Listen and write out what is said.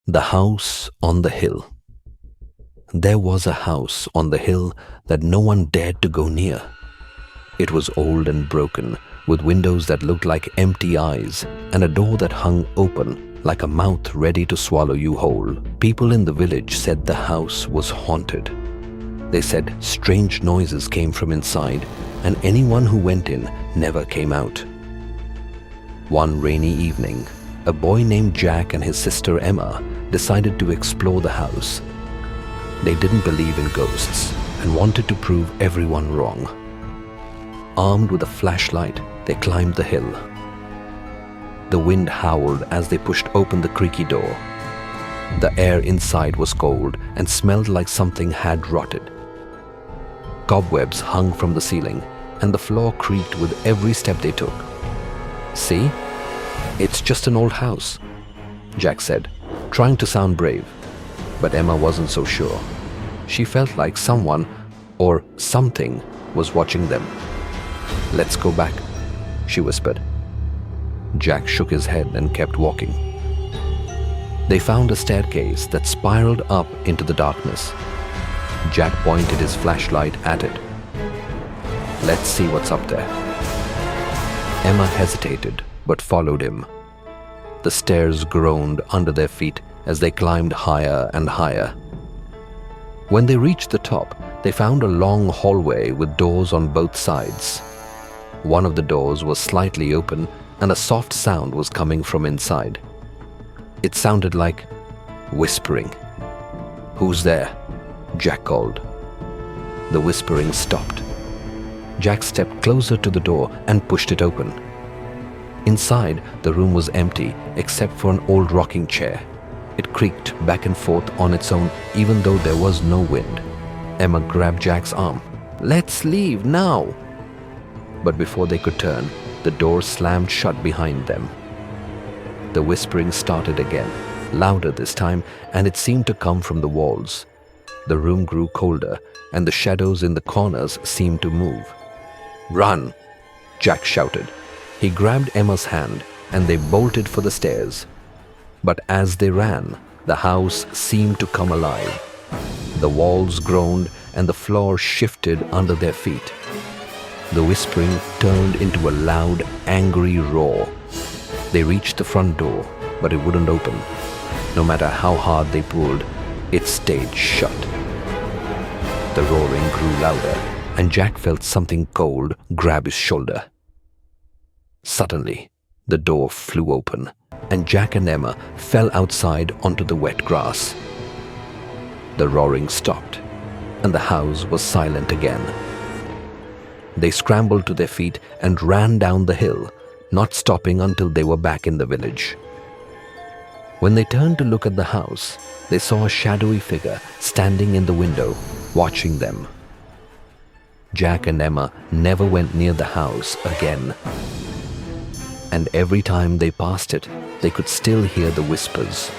The house on the hill. There was a house on the hill that no one dared to go near. It was old and broken, with windows that looked like empty eyes and a door that hung open like a mouth ready to swallow you whole. People in the village said the house was haunted. They said strange noises came from inside, and anyone who went in never came out. One rainy evening, a boy named Jack and his sister Emma decided to explore the house. They didn't believe in ghosts and wanted to prove everyone wrong. Armed with a flashlight, they climbed the hill. The wind howled as they pushed open the creaky door. The air inside was cold and smelled like something had rotted. Cobwebs hung from the ceiling, and the floor creaked with every step they took. "See? It's just an old house," Jack said, trying to sound brave. But Emma wasn't so sure. She felt like someone or something was watching them. "Let's go back," she whispered. Jack shook his head and kept walking. They found a staircase that spiraled up into the darkness. Jack pointed his flashlight at it. "Let's see what's up there." Emma hesitated but followed him. The stairs groaned under their feet as they climbed higher and higher. When they reached the top, they found a long hallway with doors on both sides. One of the doors was slightly open, and a soft sound was coming from inside. It sounded like whispering. "Who's there?" Jack called. The whispering stopped. Jack stepped closer to the door and pushed it open. Inside, the room was empty except for an old rocking chair. It creaked back and forth on its own even though there was no wind. Emma grabbed Jack's arm. "Let's leave now!" But before they could turn, the door slammed shut behind them. The whispering started again, louder this time, and it seemed to come from the walls. The room grew colder, and the shadows in the corners seemed to move. "Run!" Jack shouted. He grabbed Emma's hand, and they bolted for the stairs. But as they ran, the house seemed to come alive. The walls groaned, and the floor shifted under their feet. The whispering turned into a loud, angry roar. They reached the front door, but it wouldn't open. No matter how hard they pulled, it stayed shut. The roaring grew louder, and Jack felt something cold grab his shoulder. Suddenly, the door flew open, and Jack and Emma fell outside onto the wet grass. The roaring stopped, and the house was silent again. They scrambled to their feet and ran down the hill, not stopping until they were back in the village. When they turned to look at the house, they saw a shadowy figure standing in the window, watching them. Jack and Emma never went near the house again. And every time they passed it, they could still hear the whispers.